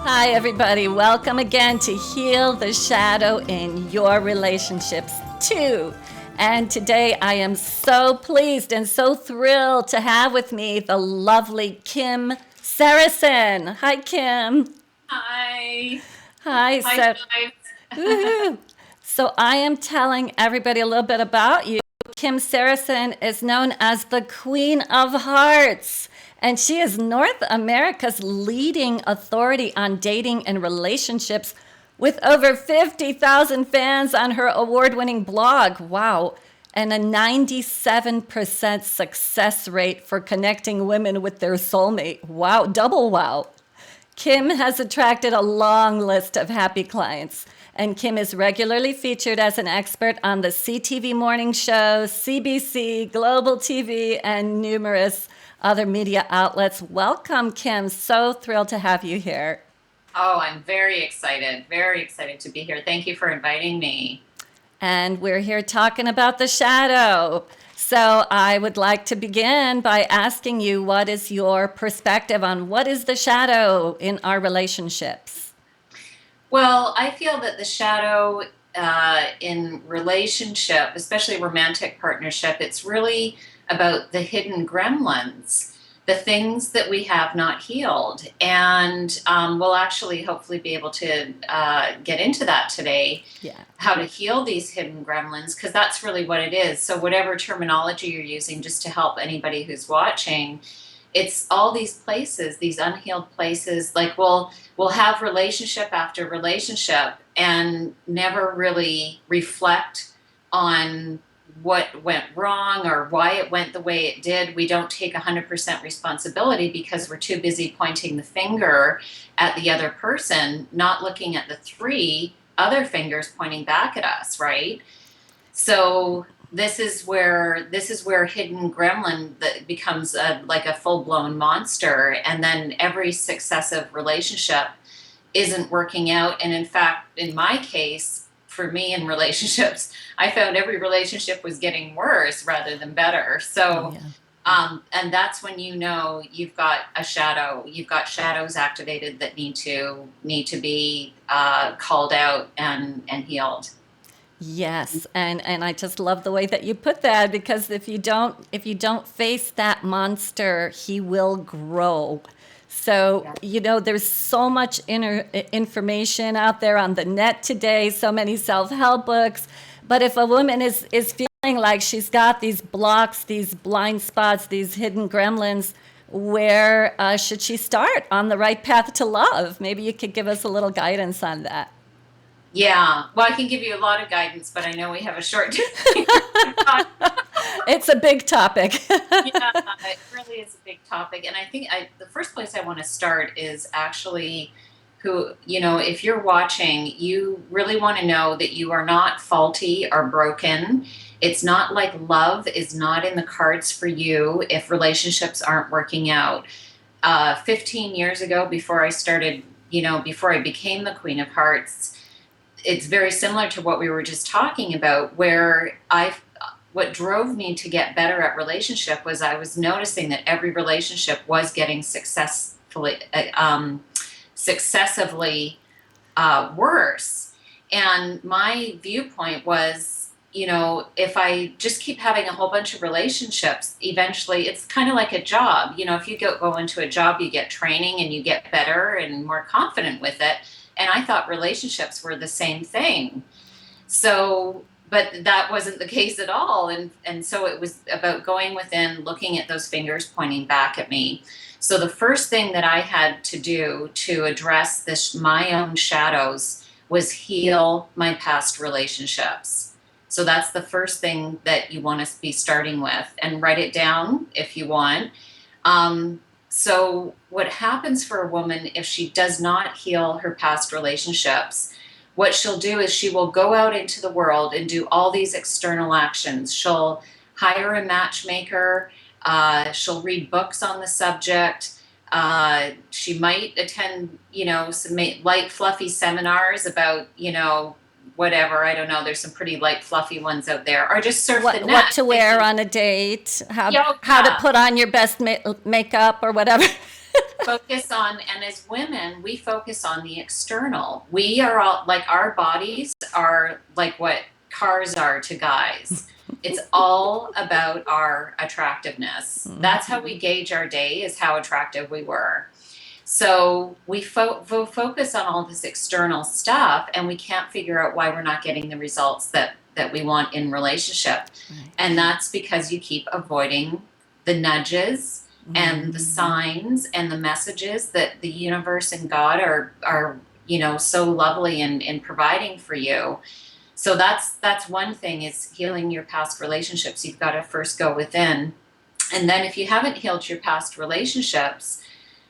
Hi, everybody. Welcome again to Heal the Shadow in Your Relationships, too. And today I am so pleased and so thrilled to have with me the lovely Kim Sarasin. Hi, Kim. Hi. Hi. Hi, guys. Woohoo. So I am telling everybody a little bit about you. Kim Sarasin is known as the Queen of Hearts, and she is North America's leading authority on dating and relationships with over 50,000 fans on her award-winning blog. Wow. And a 97% success rate for connecting women with their soulmate. Wow, double wow. Kim has attracted a long list of happy clients, and Kim is regularly featured as an expert on the CTV morning show, CBC, Global TV, and numerous other media outlets. Welcome, Kim. So thrilled to have you here. Oh, I'm very excited to be here. Thank you for inviting me. And we're here talking about the shadow. So I would like to begin by asking you, what is your perspective on what is the shadow in our relationships? Well, I feel that the shadow in relationship, especially romantic partnership, it's really about the hidden gremlins, the things that we have not healed. And we'll actually hopefully be able to get into that today, Yeah. how to heal these hidden gremlins, because that's really what it is. So, whatever terminology you're using, just to help anybody who's watching, it's all these places, these unhealed places. Like we'll have relationship after relationship and never really reflect on what went wrong or why it went the way it did. We don't take 100% responsibility because we're too busy pointing the finger at the other person, not looking at the three other fingers pointing back at us, right? So this is where hidden gremlin that becomes like a full blown monster, and then every successive relationship isn't working out. And in fact, in my case, for me in relationships, I found every relationship was getting worse rather than better. So Yeah. and that's when you know you've got a shadow. You've got shadows activated that need to be called out and healed. Yes, and I just love the way that you put that, because if you don't face that monster, he will grow. So, Yeah. there's so much information out there on the net today, so many self-help books. But if a woman is feeling like she's got these blocks, these blind spots, these hidden gremlins, where should she start on the right path to love? Maybe you could give us a little guidance on that. Yeah. Well, I can give you a lot of guidance, but I know we have a short time. It's a big topic. Yeah, it really is a big topic. And I think the first place I want to start is actually if you're watching, you really want to know that you are not faulty or broken. It's not like love is not in the cards for you if relationships aren't working out. 15 years ago, before I started, before I became the Queen of Hearts, it's very similar to what we were just talking about, where what drove me to get better at relationship was I was noticing that every relationship was getting successively worse. And my viewpoint was, if I just keep having a whole bunch of relationships, eventually it's kind of like a job. If you go into a job, you get training and you get better and more confident with it. And I thought relationships were the same thing. So, but that wasn't the case at all. And so it was about going within, looking at those fingers pointing back at me. So the first thing that I had to do to address my own shadows, was heal my past relationships. So that's the first thing that you want to be starting with, and write it down if you want. So what happens for a woman if she does not heal her past relationships? What she'll do is she will go out into the world and do all these external actions. She'll hire a matchmaker. She'll read books on the subject. She might attend, some light, fluffy seminars about, whatever. I don't know. There's some pretty light, fluffy ones out there. Or just surf the What net. to wear on a date, how to Yoga. put on your best makeup or whatever. focus on, and as women, we focus on the external. We are all like, our bodies are like what cars are to guys. It's all about our attractiveness. That's how we gauge our day, is how attractive we were. So we focus on all this external stuff, and we can't figure out why we're not getting the results that we want in relationship. Right. And that's because you keep avoiding the nudges and the signs and the messages that the universe and God are so lovely in providing for you. So that's one thing, is healing your past relationships. You've got to first go within. And then if you haven't healed your past relationships,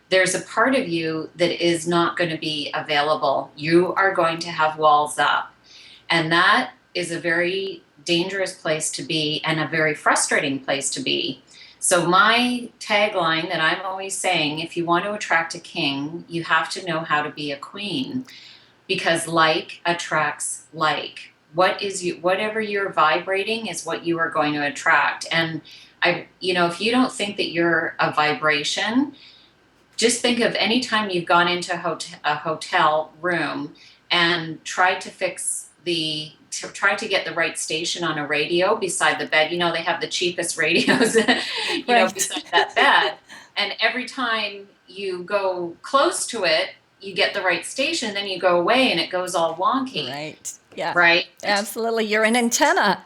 there's a part of you that is not going to be available. You are going to have walls up. And that is a very dangerous place to be, and a very frustrating place to be. So my tagline that I'm always saying, if you want to attract a king, you have to know how to be a queen, because like attracts like. Whatever you're vibrating is what you are going to attract. And if you don't think that you're a vibration, just think of any time you've gone into a hotel room and tried to try to get the right station on a radio beside the bed. They have the cheapest radios, Right. beside that bed. And every time you go close to it, you get the right station, then you go away and it goes all wonky. Right. Yeah. Right? Absolutely. You're an antenna.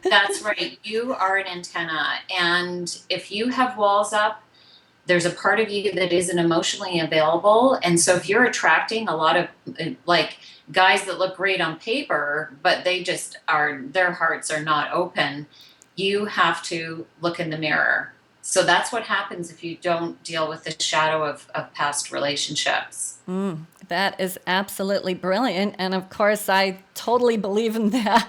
That's right. You are an antenna. And if you have walls up, there's a part of you that isn't emotionally available. And so if you're attracting a lot of like guys that look great on paper, but their hearts are not open, you have to look in the mirror. So that's what happens if you don't deal with the shadow of past relationships. That is absolutely brilliant. And of course, I totally believe in that.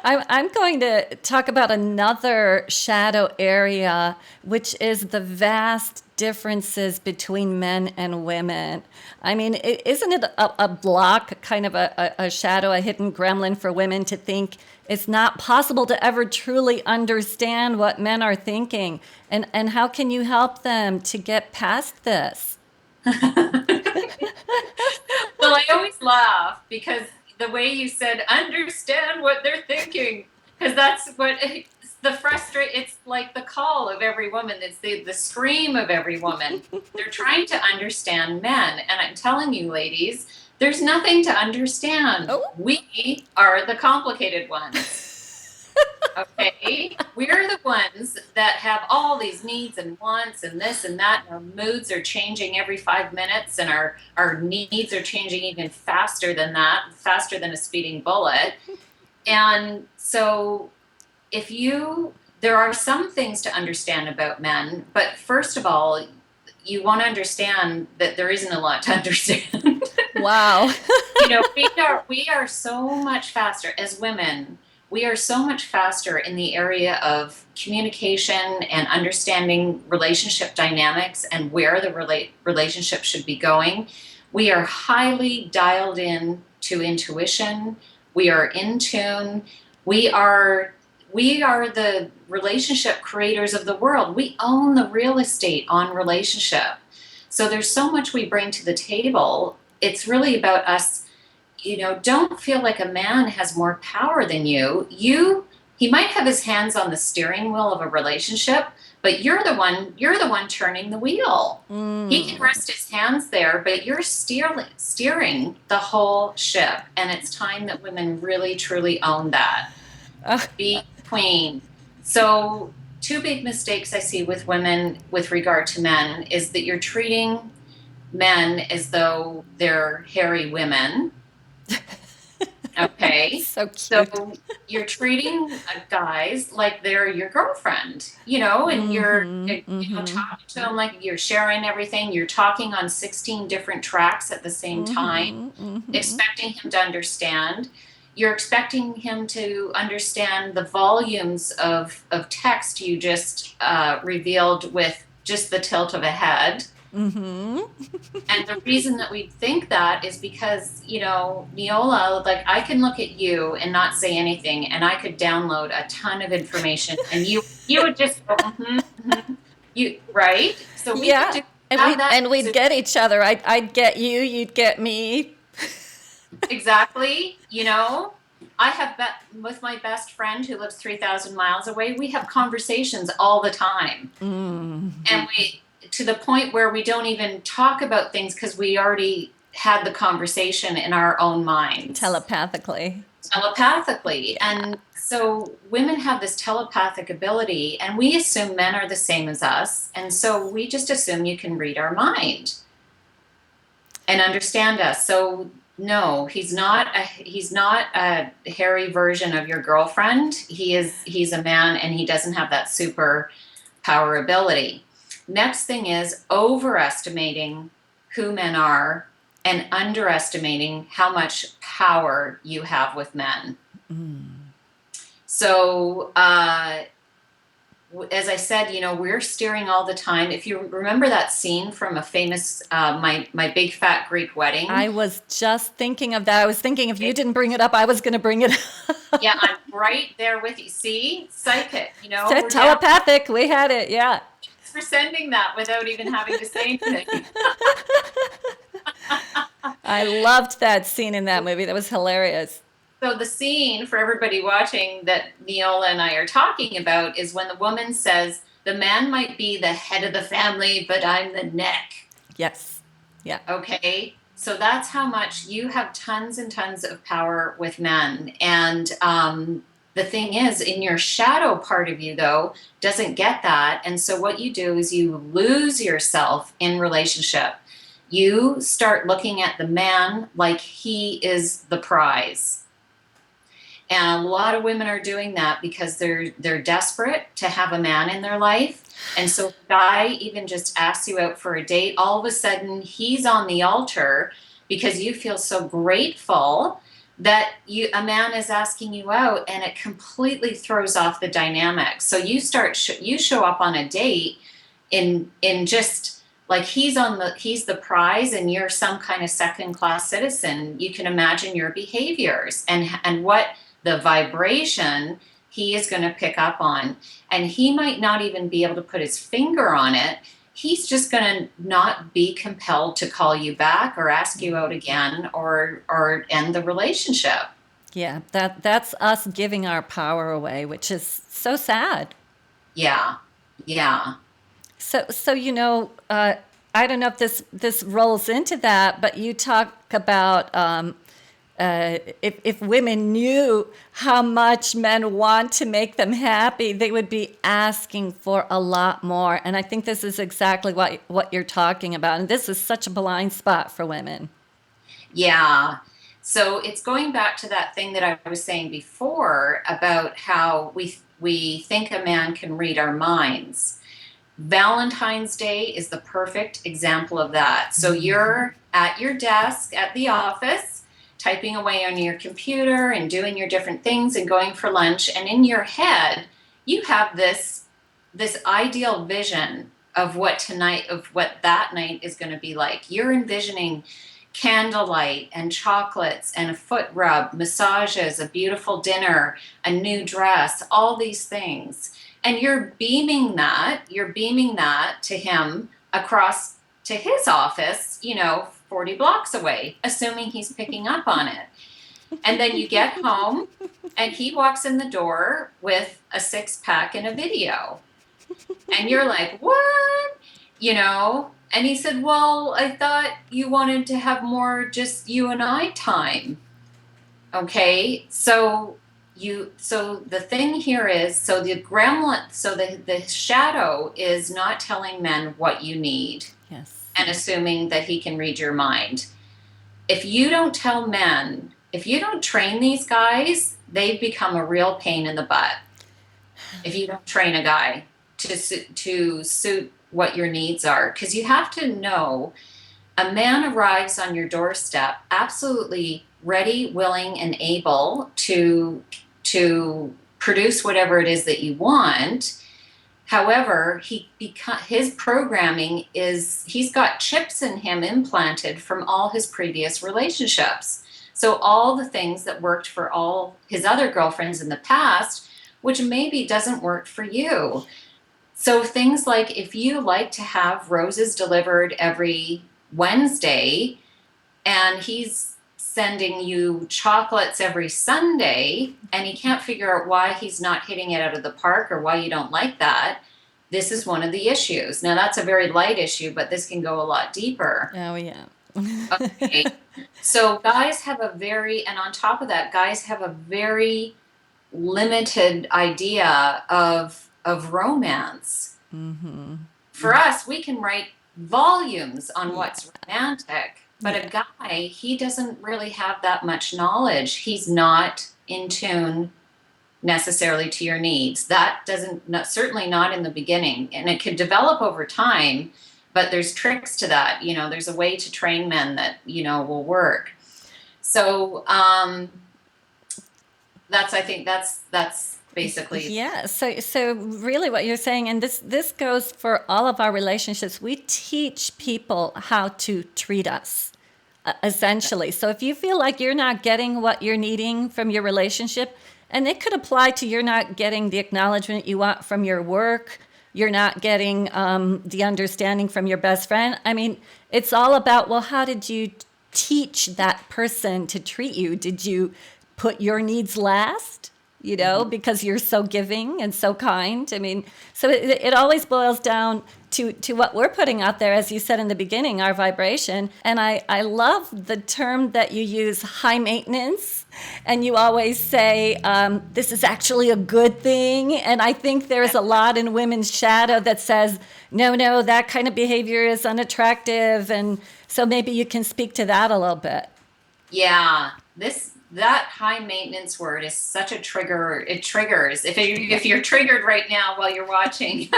I'm going to talk about another shadow area, which is the vast differences between men and women. I mean, isn't it a block, kind of a shadow, a hidden gremlin for women to think it's not possible to ever truly understand what men are thinking? And how can you help them to get past this? Well, I always laugh because the way you said, understand what they're thinking, because that's what it's like the call of every woman. It's the scream of every woman. They're trying to understand men. And I'm telling you, ladies, there's nothing to understand. Oh. We are the complicated ones. Okay, we're the ones that have all these needs and wants and this and that, and our moods are changing every 5 minutes, and our needs are changing even faster than that, faster than a speeding bullet. And so there are some things to understand about men, but first of all, you want to understand that there isn't a lot to understand. Wow. We are so much faster as women. We are so much faster in the area of communication and understanding relationship dynamics and where the relationship should be going. We are highly dialed in to intuition. We are in tune. We are the relationship creators of the world. We own the real estate on relationship. So there's so much we bring to the table. It's really about us. Don't feel like a man has more power than you. He might have his hands on the steering wheel of a relationship, but you're the one turning the wheel. He can rest his hands there, but you're steering the whole ship. And it's time that women really, truly own that. Be queen. So 2 big mistakes I see with women with regard to men is that you're treating men as though they're hairy women. Okay. So cute. So you're treating guys like they're your girlfriend, and you're talking to them like you're sharing everything. You're talking on 16 different tracks at the same time, expecting him to understand. You're expecting him to understand the volumes of text you just revealed with just the tilt of a head. And the reason that we think that is because, Neola, like I can look at you and not say anything, and I could download a ton of information, and you would just go, right? So we Yeah. could do have that. And we'd get each other. I'd get you, you'd get me. Exactly. I have with my best friend who lives 3,000 miles away, we have conversations all the time. And to the point where we don't even talk about things because we already had the conversation in our own minds. Telepathically. Telepathically. And so women have this telepathic ability, and we assume men are the same as us. And so we just assume you can read our mind and understand us. So no, he's not a hairy version of your girlfriend. He's a man, and he doesn't have that super power ability. Next thing is overestimating who men are and underestimating how much power you have with men. So as I said, we're steering all the time. If you remember that scene from a famous my big fat Greek wedding. I was just thinking of that. I was thinking if you didn't bring it up, I was going to bring it up. Yeah, I'm right there with you. See, psychic. We're telepathic. We had it. Yeah. Thanks for sending that without even having to say anything. I loved that scene in that movie. That was hilarious. So the scene for everybody watching that Neola and I are talking about is when the woman says, the man might be the head of the family, but I'm the neck. Yes. Yeah. Okay. So that's how much you have tons and tons of power with men. And the thing is, in your shadow part of you, though, doesn't get that. And so what you do is you lose yourself in relationship. You start looking at the man like he is the prize. And a lot of women are doing that because they're desperate to have a man in their life. And so if a guy even just asks you out for a date, all of a sudden he's on the altar because you feel so grateful that a man is asking you out, and it completely throws off the dynamic. So you show up on a date in just like he's the prize and you're some kind of second class citizen. You can imagine your behaviors and what the vibration he is going to pick up on. And he might not even be able to put his finger on it. He's just going to not be compelled to call you back or ask you out again or end the relationship. Yeah, that's us giving our power away, which is so sad. Yeah. Yeah. So I don't know if this rolls into that, but you talk about if women knew how much men want to make them happy, they would be asking for a lot more. And I think this is exactly what you're talking about. And this is such a blind spot for women. Yeah. So it's going back to that thing that I was saying before about how we think a man can read our minds. Valentine's Day is the perfect example of that. So you're at your desk at the office, typing away on your computer and doing your different things and going for lunch. And in your head, you have this ideal vision of what that night is going to be like. You're envisioning candlelight and chocolates and a foot rub, massages, a beautiful dinner, a new dress, all these things. And you're beaming that to him across to his office, 40 blocks away, assuming he's picking up on it. And then you get home and he walks in the door with a 6-pack and a video. And you're like, what? And he said, well, I thought you wanted to have more just you and I time. Okay. So the thing here is, so the gremlin, so the shadow is not telling men what you need. Yes. And assuming that he can read your mind. If you don't tell men, if you don't train these guys, they've become a real pain in the butt. If you don't train a guy to suit what your needs are, because you have to know a man arrives on your doorstep absolutely ready, willing, and able to produce whatever it is that you want. However, his programming is, he's got chips in him implanted from all his previous relationships. So all the things that worked for all his other girlfriends in the past, which maybe doesn't work for you. So things like if you like to have roses delivered every Wednesday and he's sending you chocolates every Sunday and he can't figure out why he's not hitting it out of the park or why you don't like that, this is one of the issues. Now, that's a very light issue, but this can go a lot deeper. Oh, yeah. Okay. So, guys have a very, and on top of that, guys have a very limited idea of romance. Mm-hmm. For us, we can write volumes on Yeah. what's romantic, but Yeah. a guy, he doesn't really have that much knowledge. He's not in tune necessarily to your needs. That doesn't, not, certainly not in the beginning, and it could develop over time, but there's tricks to that. There's a way to train men that, will work. So I think that's basically. Yeah. So really what you're saying, and this goes for all of our relationships, we teach people how to treat us, essentially. So if you feel like you're not getting what you're needing from your relationship, and it could apply to you're not getting the acknowledgement you want from your work, you're not getting the understanding from your best friend. I mean, it's all about, well, how did you teach that person to treat you? Did you put your needs last? Mhm. Because you're so giving and so kind. I mean, so it always boils down to what we're putting out there, as you said in the beginning, our vibration. And I love the term that you use, high maintenance. And you always say, this is actually a good thing. And I think there's a lot in women's shadow that says, no, that kind of behavior is unattractive. And so maybe you can speak to that a little bit. Yeah, that high maintenance word is such a trigger. It triggers. If you're triggered right now while you're watching,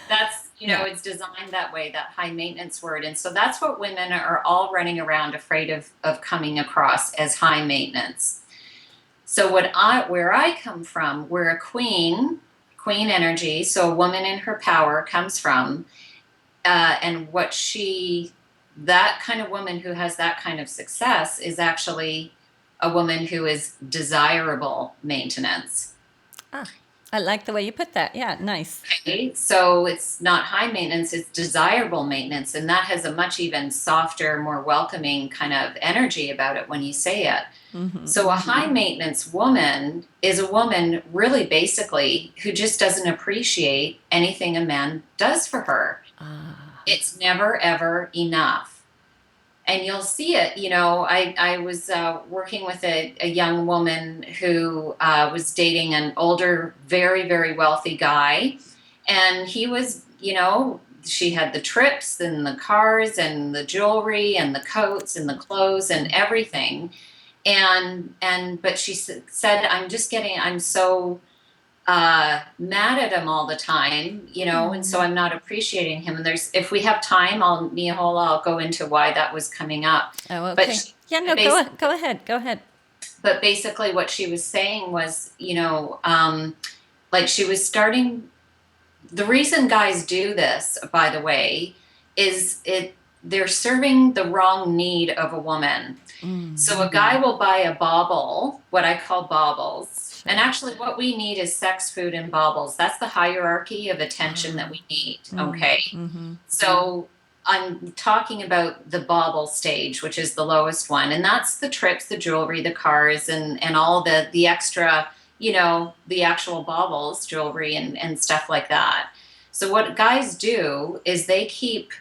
that's Yeah. it's designed that way. That high maintenance word, and so that's what women are all running around afraid of coming across as high maintenance. So where I come from, we're a queen energy. So a woman in her power comes from, and that kind of woman who has that kind of success is actually a woman who is desirable maintenance. Ah, I like the way you put that. Yeah, nice. Okay? So it's not high maintenance, it's desirable maintenance. And that has a much even softer, more welcoming kind of energy about it when you say it. Mm-hmm. So a high maintenance woman is a woman really basically who just doesn't appreciate anything a man does for her. Ah, It's never ever enough. And you'll see it. I was working with a young woman who was dating an older, very, very wealthy guy. And he was, she had the trips and the cars and the jewelry and the coats and the clothes and everything. But she said, I'm so mad at him all the time, and so I'm not appreciating him. And if we have time, I'll go into why that was coming up. oh, But okay. she, Yeah, no, go ahead. Go ahead. but basically, what she was saying was, like she was starting. The reason guys do this, by the way, is they're serving the wrong need of a woman. So a guy will buy a bauble, what I call baubles. And Sure. actually, what we need is sex, food, and baubles. That's the hierarchy of attention that Ah, we need. mm, Okay. mm-hmm. So I'm talking about the bauble stage, which is the lowest one. And that's the trips, the jewelry, the cars, and all the extra, the actual baubles, jewelry, and stuff like that. So what guys do is they keep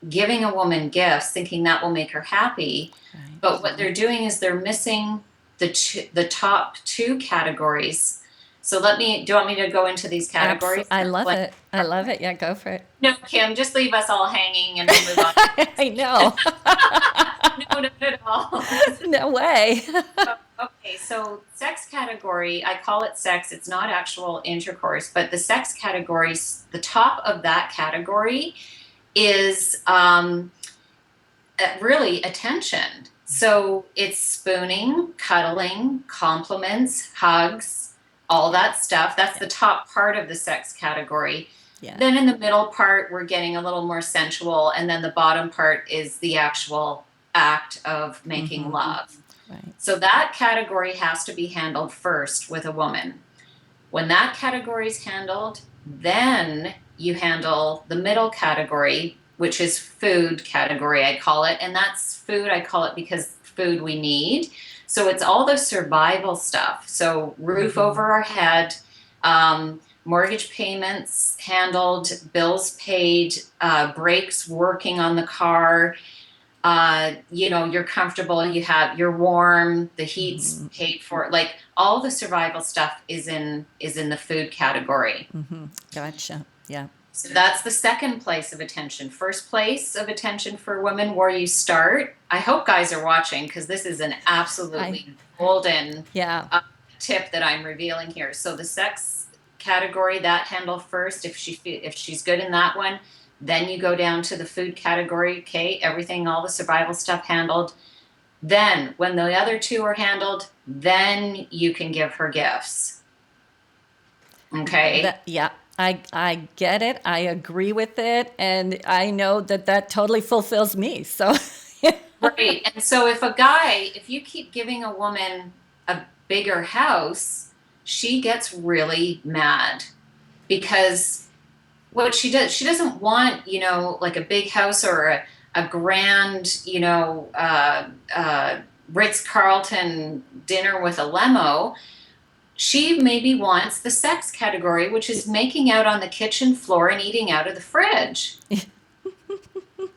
giving a woman gifts thinking that will make her happy, Right. but what they're doing is they're missing the top two categories. So do you want me to go into these categories I and love explain? it. I love it. Yeah, go for it. No, Kim, just leave us all hanging and we'll move on. I know. No, not at all. No way. Okay, so sex category, I call it sex. It's not actual intercourse, but the sex categories, the top of that category is really attention. So it's spooning, cuddling, compliments, hugs, all that stuff. That's Yeah. the top part of the sex category. Yeah. Then in the middle part, we're getting a little more sensual. And then the bottom part is the actual act of making Mm-hmm. love. Right. So that category has to be handled first with a woman. When that category is handled, Then you handle the middle category, which is food category, I call it. And that's food, I call it because food we need. So it's all the survival stuff. So roof over our head, mortgage payments handled, bills paid, brakes working on the car. You're comfortable, you're warm, the heat's paid for. Like all the survival stuff is in the food category. Gotcha. Yeah. So that's the second place of attention. First place of attention for women, where you start. I hope guys are watching because this is an I, absolutely golden yeah. tip that I'm revealing here. So the sex category, that handle first. If she's good in that one, then you go down to the food category. Okay, everything, all the survival stuff handled. Then when the other two are handled, then you can give her gifts. Okay. Yeah. I get it. I agree with it. And I know that that totally fulfills me. So, Right. And so if you keep giving a woman a bigger house, she gets really mad because what she doesn't want, like a big house or a grand, Ritz-Carlton dinner with a limo. She maybe wants the sex category, which is making out on the kitchen floor and eating out of the fridge.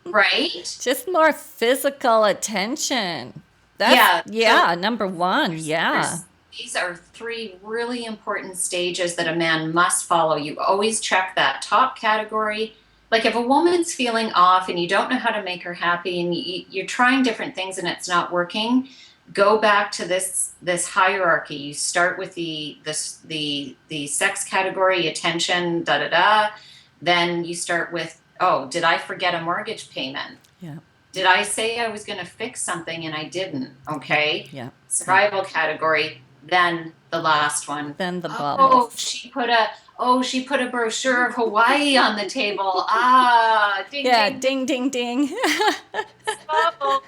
Right? just more physical attention. That's, Yeah. So yeah, number one. Yeah. these are three really important stages that a man must follow. You always check that top category. Like if a woman's feeling off and you don't know how to make her happy and you're trying different things and it's not working, go back to this hierarchy. You start with the sex category, attention, da da da. Then you start with, oh, did I forget a mortgage payment? Yeah. Did I say I was going to fix something and I didn't? Okay. Yeah. Survival category. Then the last one. Then the Oh, bubbles. she put a brochure of Hawaii on the table. Ah, ding Yeah. ding ding. Ding, ding, ding. Bubbles.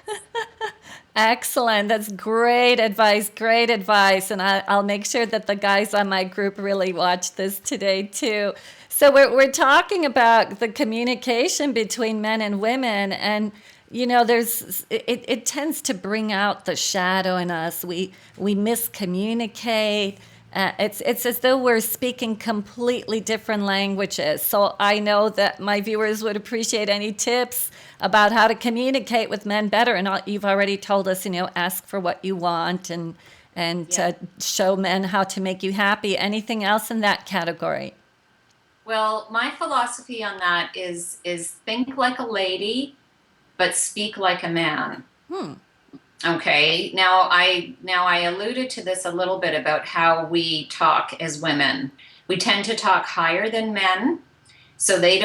Excellent. That's great advice. Great advice. And I'll make sure that the guys on my group really watch this today, too. So we're talking about the communication between men and women. And, it tends to bring out the shadow in us. We miscommunicate. It's as though we're speaking completely different languages. So I know that my viewers would appreciate any tips about how to communicate with men better. And you've already told us, ask for what you want and Yeah. show men how to make you happy. Anything else in that category? Well, my philosophy on that is think like a lady, but speak like a man. Okay. Now I alluded to this a little bit about how we talk as women. We tend to talk higher than men, so they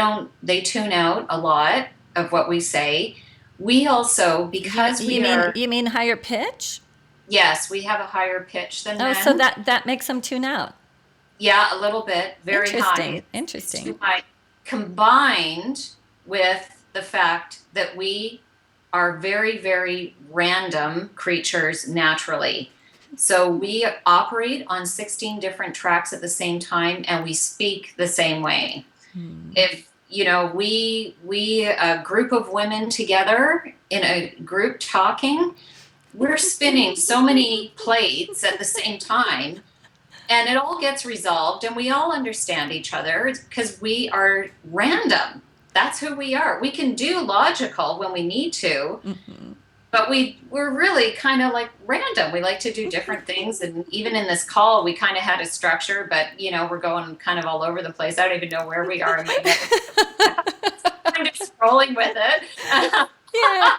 tune out a lot of what we say. We also, You, because you we mean are, you mean higher pitch? yes, we have a higher pitch than Oh, so men. that makes them tune out. Yeah, a little bit, very high. Interesting. It's Interesting. too high, combined with the fact that we are very, very random creatures naturally. So we operate on 16 different tracks at the same time and we speak the same way. If we a group of women together in a group talking, we're spinning so many plates at the same time and it all gets resolved and we all understand each other because we are random. That's who we are. We can do logical when we need to, but we're really kind of like random. We like to do different things, and even in this call we kind of had a structure, but we're going kind of all over the place. I don't even know where we are in my head. I'm just scrolling with it. Yeah,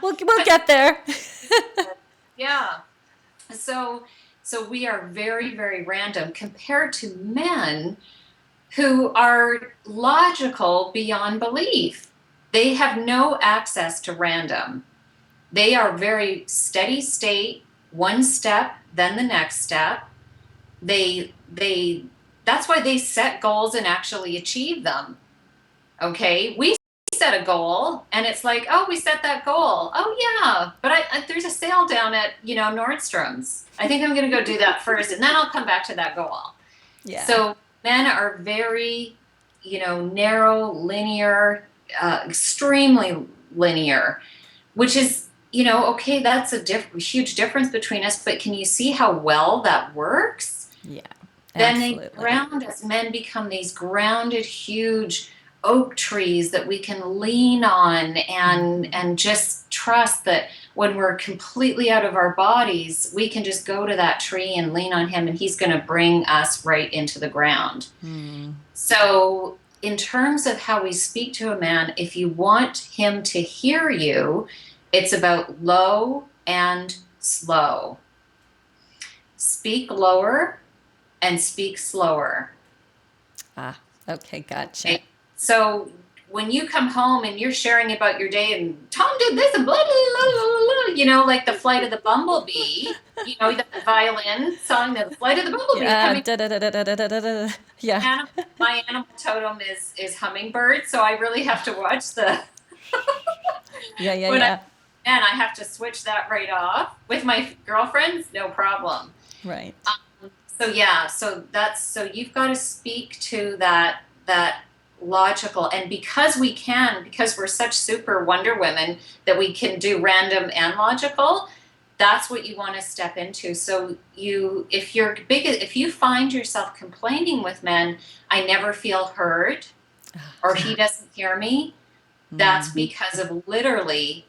we'll get there. Yeah. So we are very, very random compared to men who are logical beyond belief. They have no access to random. They are very steady state, one step, then the next step. They that's why they set goals and actually achieve them. Okay? We set a goal and it's like, oh, we set that goal. Oh yeah, but there's a sale down at Nordstrom's. I think I'm going to go do that first and then I'll come back to that goal. Yeah. So Men are very, narrow, linear, extremely linear, which is, okay, that's a huge difference between us, but can you see how well that works? Yeah, Then they absolutely. ground us. Men become these grounded, huge oak trees that we can lean on and just trust that when we're completely out of our bodies, we can just go to that tree and lean on him, and he's going to bring us right into the ground. Mm. So, in terms of how we speak to a man, if you want him to hear you, it's about low and slow. Speak lower and speak slower. Ah, okay, gotcha. Okay? So when you come home and you're sharing about your day and Tom did this and blah, blah, blah, blah, blah, like the flight of the bumblebee, the violin song, the flight of the bumblebee Yeah, coming. da da da da da da da da. Yeah, Animal, my animal totem is hummingbird, so I really have to watch the yeah, yeah, when I yeah. and I have to switch that right off with my girlfriends, no problem. Right. So yeah, so you've got to speak to that logical, and because we're such super wonder women that we can do random and logical, that's what you want to step into. So if you find yourself complaining with men, I never feel heard Ah, or yeah. he doesn't hear me, that's Mm. because of literally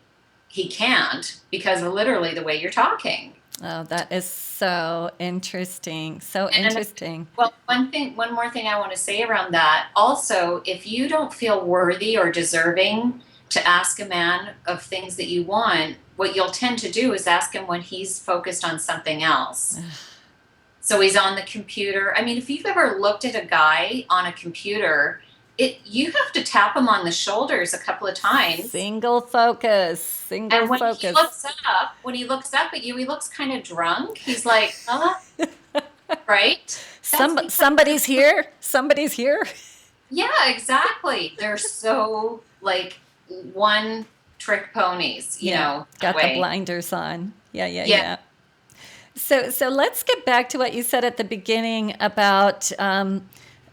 he can't because of literally the way you're talking. Oh, that is so interesting. So And interesting. well, one more thing I want to say around that. Also, if you don't feel worthy or deserving to ask a man of things that you want, what you'll tend to do is ask him when he's focused on something else. So he's on the computer. I mean, if you've ever looked at a guy on a computer, you have to tap him on the shoulders a couple of times. Single focus. Single And focus. when he looks up at you, he looks kind of drunk. He's like, right? That's because Somebody's here. Somebody's here. yeah, exactly. They're so like one trick ponies, Yeah, that got the way. blinders on. Yeah, yeah, Yeah. yeah. So let's get back to what you said at the beginning about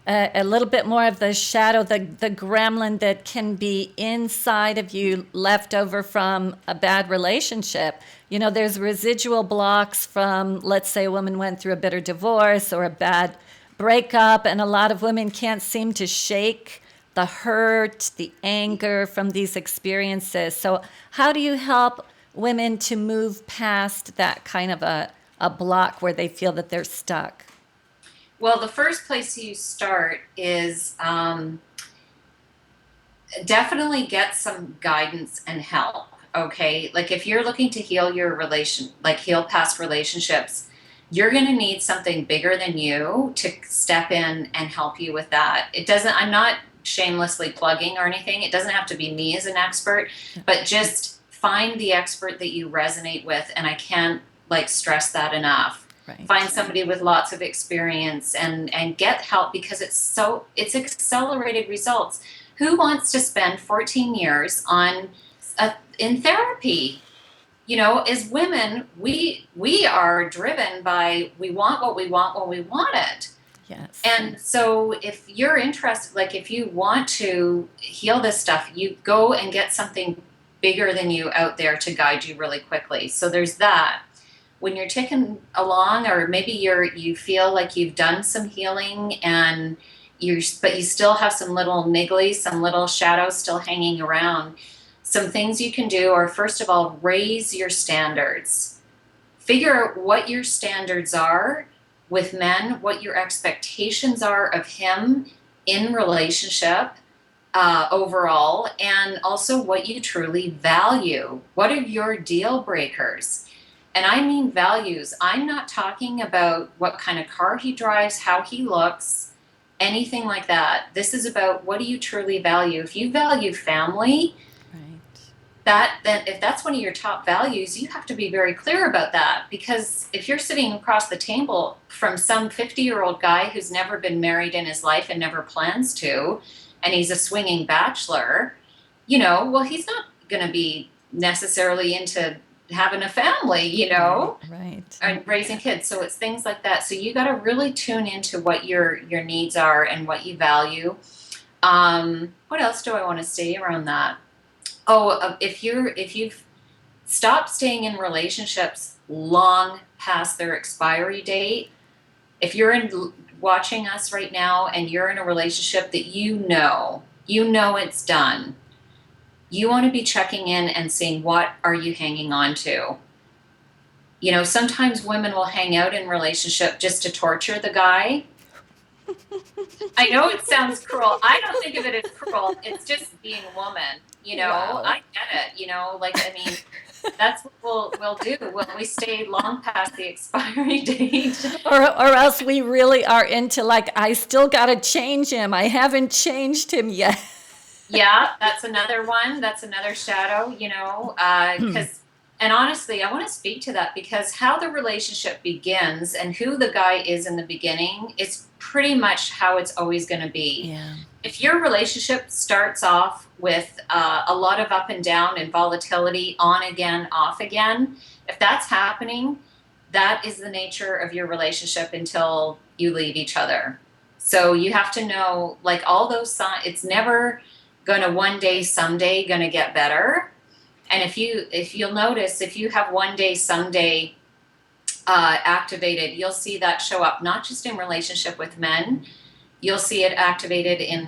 a little bit more of the shadow, the gremlin that can be inside of you, left over from a bad relationship. There's residual blocks from, let's say, a woman went through a bitter divorce or a bad breakup, and a lot of women can't seem to shake the hurt, the anger from these experiences. So, how do you help women to move past that kind of a block where they feel that they're stuck? Well, the first place you start is definitely get some guidance and help. Okay. Like if you're looking to heal heal past relationships, you're going to need something bigger than you to step in and help you with that. I'm not shamelessly plugging or anything. It doesn't have to be me as an expert, but just find the expert that you resonate with. And I can't like stress that enough. Find Right. somebody with lots of experience and get help because it's accelerated results. Who wants to spend 14 years in therapy? As women, we are driven by we want what we want when we want it. Yes. And so if you're interested, like if you want to heal this stuff, you go and get something bigger than you out there to guide you really quickly. So there's that. When you're ticking along, or maybe you feel like you've done some healing and but you still have some little nigglies, some little shadows still hanging around. Some things you can do are, first of all, raise your standards. Figure out what your standards are with men, what your expectations are of him in relationship overall, and also what you truly value. What are your deal breakers? And I mean values. I'm not talking about what kind of car he drives, how he looks, anything like that. This is about what do you truly value. If you value family, Right. then if that's one of your top values, you have to be very clear about that. Because if you're sitting across the table from some 50-year-old guy who's never been married in his life and never plans to, and he's a swinging bachelor, well, he's not going to be necessarily into having a family, you know, Right. and raising kids. So it's things like that. So you got to really tune into what your needs are and what you value. What else do I want to say around that? Oh, if you've stopped staying in relationships long past their expiry date, if you're watching us right now and you're in a relationship that you know it's done, you want to be checking in and seeing what are you hanging on to. You know, sometimes women will hang out in relationship just to torture the guy. I know it sounds cruel. I don't think of it as cruel. It's just being a woman. You know, Wow. I get it. You know, like I mean, that's what we'll do. We stay long past the expiry date. Or else we really are into like, I still got to change him. I haven't changed him yet. Yeah, that's another one. That's another shadow, you know, because, and honestly, I want to speak to that because how the relationship begins and who the guy is in the beginning is pretty much how it's always going to be. Yeah. If your relationship starts off with a lot of up and down and volatility, on again, off again, if that's happening, that is the nature of your relationship until you leave each other. So you have to know, like all those signs, it's never going to one day, someday, going to get better. And if you'll notice, if you have one day, someday activated, you'll see that show up not just in relationship with men. You'll see it activated in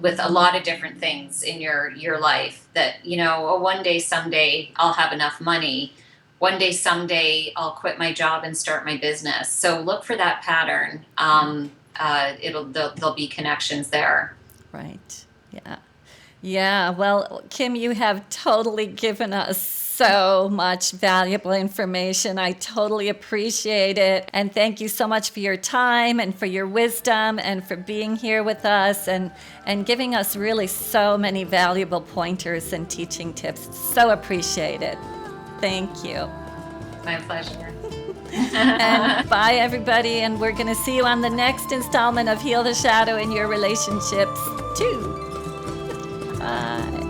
with a lot of different things in your life. That you know, oh, one day, someday, I'll have enough money. One day, someday, I'll quit my job and start my business. So look for that pattern. There'll be connections there. Right. Yeah. Yeah. Well, Kim, you have totally given us so much valuable information. I totally appreciate it. And thank you so much for your time and for your wisdom and for being here with us and giving us really so many valuable pointers and teaching tips. So appreciate it. Thank you. My pleasure. And bye, everybody. And we're going to see you on the next installment of Heal the Shadow in Your Relationships, too. Bye.